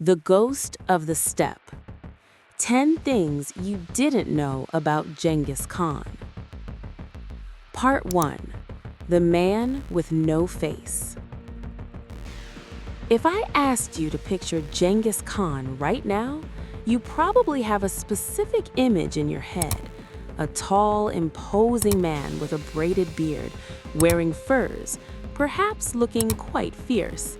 The Ghost of the Steppe. 10 Things You Didn't Know About Genghis Khan. Part 1. The Man with No Face. If I asked you to picture Genghis Khan right now, you probably have a specific image in your head. A tall, imposing man with a braided beard, wearing furs, perhaps looking quite fierce.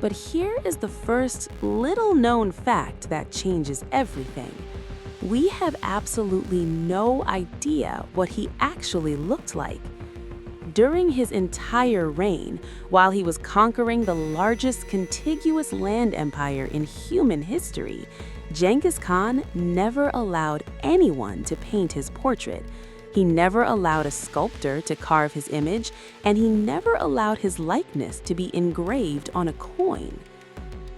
But here is the first little-known fact that changes everything. We have absolutely no idea what he actually looked like. During his entire reign, while he was conquering the largest contiguous land empire in human history, Genghis Khan never allowed anyone to paint his portrait. He never allowed a sculptor to carve his image, and he never allowed his likeness to be engraved on a coin.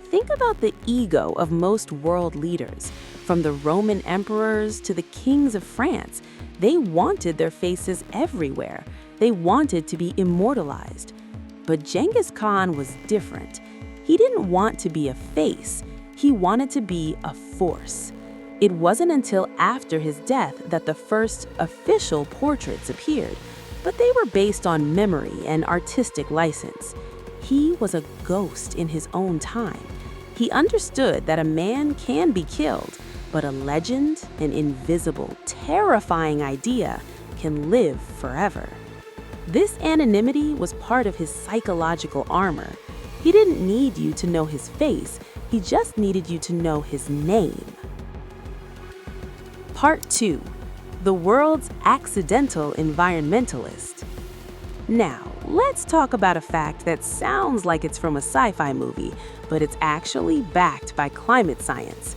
Think about the ego of most world leaders, from the Roman emperors to the kings of France. They wanted their faces everywhere. They wanted to be immortalized. But Genghis Khan was different. He didn't want to be a face. He wanted to be a force. It wasn't until after his death that the first official portraits appeared, but they were based on memory and artistic license. He was a ghost in his own time. He understood that a man can be killed, but a legend, an invisible, terrifying idea, can live forever. This anonymity was part of his psychological armor. He didn't need you to know his face, he just needed you to know his name. Part 2. The World's Accidental Environmentalist. Now, let's talk about a fact that sounds like it's from a sci-fi movie, but it's actually backed by climate science.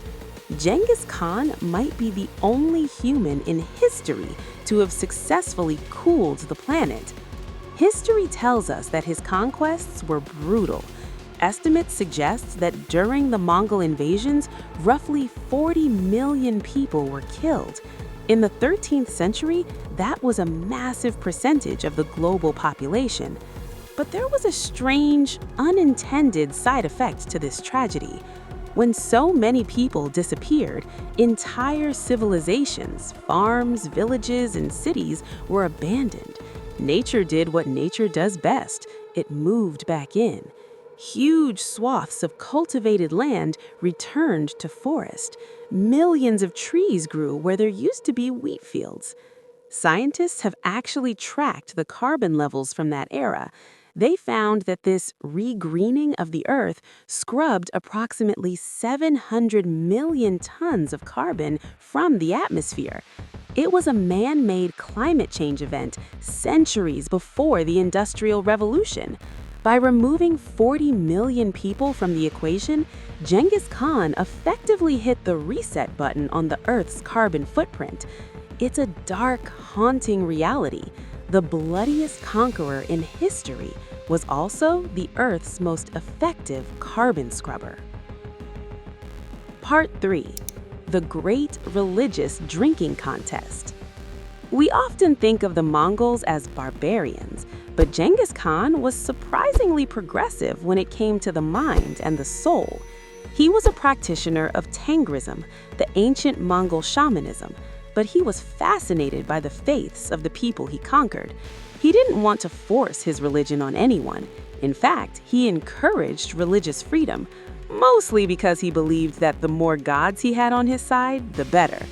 Genghis Khan might be the only human in history to have successfully cooled the planet. History tells us that his conquests were brutal. Estimates suggest that during the Mongol invasions, roughly 40 million people were killed. In the 13th century, that was a massive percentage of the global population. But there was a strange, unintended side effect to this tragedy. When so many people disappeared, entire civilizations, farms, villages, and cities were abandoned. Nature did what nature does best. It moved back in. Huge swaths of cultivated land returned to forest. Millions of trees grew where there used to be wheat fields. Scientists have actually tracked the carbon levels from that era. They found that this regreening of the earth scrubbed approximately 700 million tons of carbon from the atmosphere. It was a man-made climate change event centuries before the Industrial Revolution. By removing 40 million people from the equation, Genghis Khan effectively hit the reset button on the Earth's carbon footprint. It's a dark, haunting reality. The bloodiest conqueror in history was also the Earth's most effective carbon scrubber. Part 3. The Great Religious Drinking Contest. We often think of the Mongols as barbarians, but Genghis Khan was surprisingly progressive when it came to the mind and the soul. He was a practitioner of Tengrism, the ancient Mongol shamanism, but he was fascinated by the faiths of the people he conquered. He didn't want to force his religion on anyone. In fact, he encouraged religious freedom, mostly because he believed that the more gods he had on his side, the better.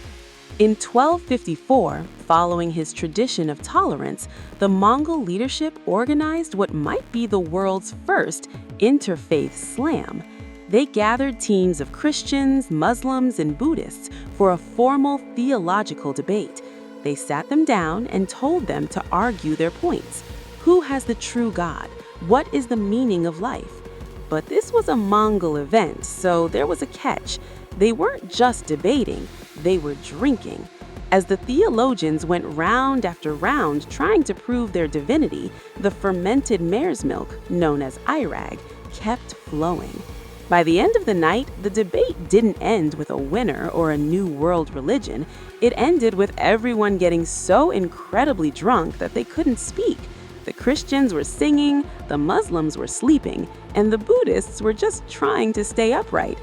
In 1254, following his tradition of tolerance, the Mongol leadership organized what might be the world's first interfaith slam. They gathered teams of Christians, Muslims, and Buddhists for a formal theological debate. They sat them down and told them to argue their points. Who has the true God? What is the meaning of life? But this was a Mongol event, so there was a catch. They weren't just debating, they were drinking. As the theologians went round after round trying to prove their divinity, the fermented mare's milk, known as airag, kept flowing. By the end of the night, the debate didn't end with a winner or a new world religion. It ended with everyone getting so incredibly drunk that they couldn't speak. The Christians were singing, the Muslims were sleeping, and the Buddhists were just trying to stay upright.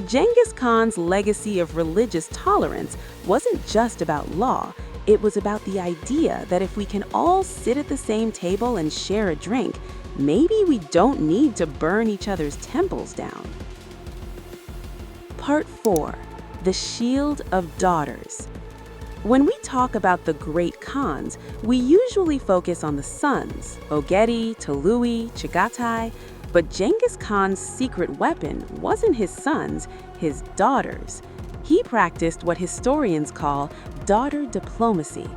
Genghis Khan's legacy of religious tolerance wasn't just about law, it was about the idea that if we can all sit at the same table and share a drink, maybe we don't need to burn each other's temples down. Part 4. The Shield of Daughters. When we talk about the great Khans, we usually focus on the sons, Ogedei, Tolui, Chagatai, but Genghis Khan's secret weapon wasn't his sons, his daughters. He practiced what historians call daughter diplomacy.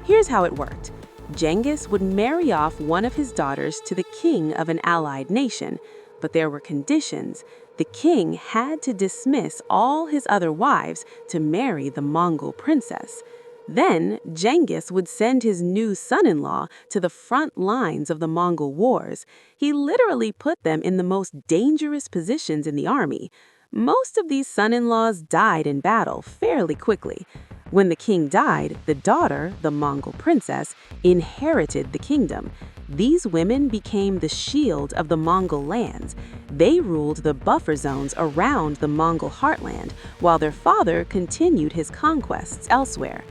Here's how it worked. Genghis would marry off one of his daughters to the king of an allied nation, but there were conditions. The king had to dismiss all his other wives to marry the Mongol princess. Then, Genghis would send his new son-in-law to the front lines of the Mongol wars. He literally put them in the most dangerous positions in the army. Most of these son-in-laws died in battle fairly quickly. When the king died, the daughter, the Mongol princess, inherited the kingdom. These women became the shield of the Mongol lands. They ruled the buffer zones around the Mongol heartland, while their father continued his conquests elsewhere.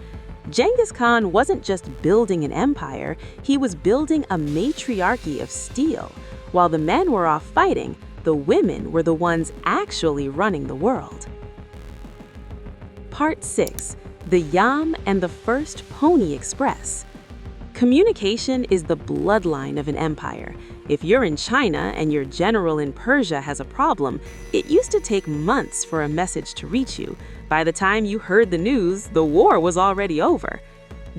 Genghis Khan wasn't just building an empire, he was building a matriarchy of steel. While the men were off fighting, the women were the ones actually running the world. Part 6. The Yam and the First Pony Express. Communication is the bloodline of an empire. If you're in China and your general in Persia has a problem, it used to take months for a message to reach you. By the time you heard the news, the war was already over.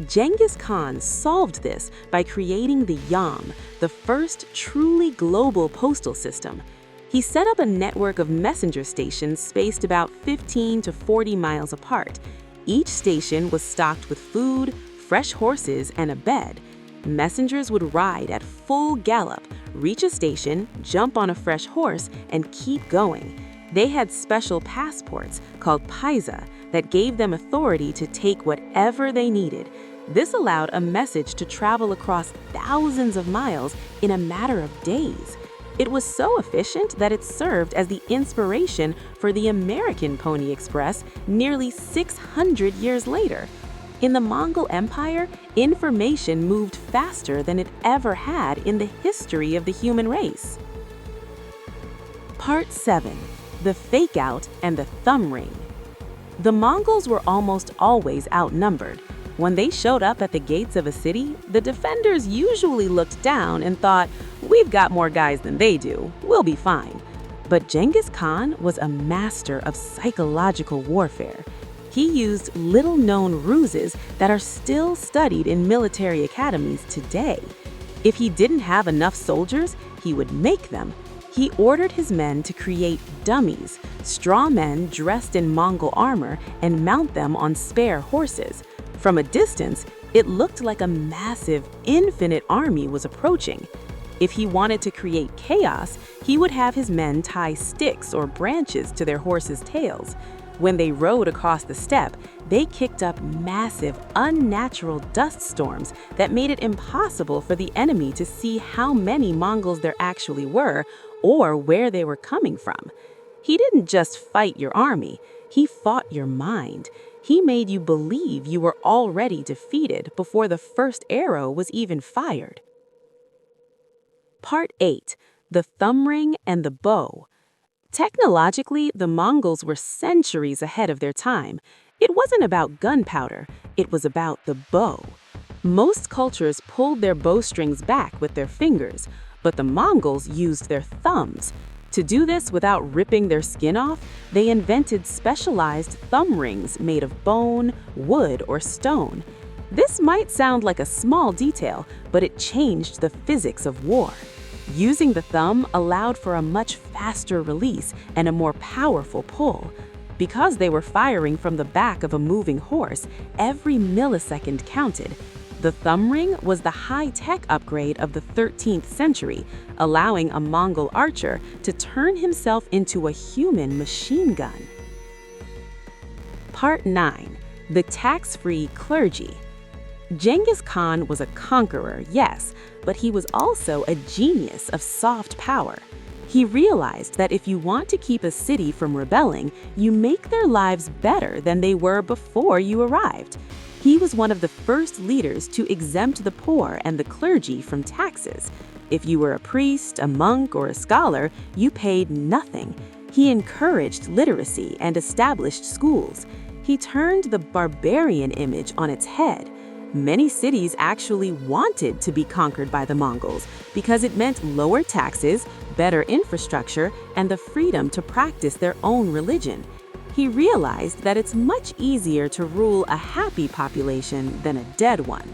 Genghis Khan solved this by creating the Yam, the first truly global postal system. He set up a network of messenger stations spaced about 15 to 40 miles apart. Each station was stocked with food, fresh horses, and a bed. Messengers would ride at full gallop, reach a station, jump on a fresh horse, and keep going. They had special passports called paisa that gave them authority to take whatever they needed. This allowed a message to travel across thousands of miles in a matter of days. It was so efficient that it served as the inspiration for the American Pony Express nearly 600 years later. In the Mongol Empire, information moved faster than it ever had in the history of the human race. Part 7. The Fake-Out and the Thumb Ring. The Mongols were almost always outnumbered. When they showed up at the gates of a city, the defenders usually looked down and thought, "We've got more guys than they do, we'll be fine." But Genghis Khan was a master of psychological warfare. He used little-known ruses that are still studied in military academies today. If he didn't have enough soldiers, he would make them. He ordered his men to create dummies, straw men dressed in Mongol armor, and mount them on spare horses. From a distance, it looked like a massive, infinite army was approaching. If he wanted to create chaos, he would have his men tie sticks or branches to their horses' tails. When they rode across the steppe, they kicked up massive, unnatural dust storms that made it impossible for the enemy to see how many Mongols there actually were or where they were coming from. He didn't just fight your army, he fought your mind. He made you believe you were already defeated before the first arrow was even fired. Part 8. The Thumb Ring and the Bow. Technologically, the Mongols were centuries ahead of their time. It wasn't about gunpowder, it was about the bow. Most cultures pulled their bowstrings back with their fingers, but the Mongols used their thumbs. To do this without ripping their skin off, they invented specialized thumb rings made of bone, wood, or stone. This might sound like a small detail, but it changed the physics of war. Using the thumb allowed for a much faster release and a more powerful pull. Because they were firing from the back of a moving horse, every millisecond counted. The thumb ring was the high-tech upgrade of the 13th century, allowing a Mongol archer to turn himself into a human machine gun. Part 9. The Tax-Free Clergy. Genghis Khan was a conqueror, yes, but he was also a genius of soft power. He realized that if you want to keep a city from rebelling, you make their lives better than they were before you arrived. He was one of the first leaders to exempt the poor and the clergy from taxes. If you were a priest, a monk, or a scholar, you paid nothing. He encouraged literacy and established schools. He turned the barbarian image on its head. Many cities actually wanted to be conquered by the Mongols because it meant lower taxes, better infrastructure, and the freedom to practice their own religion. He realized that it's much easier to rule a happy population than a dead one.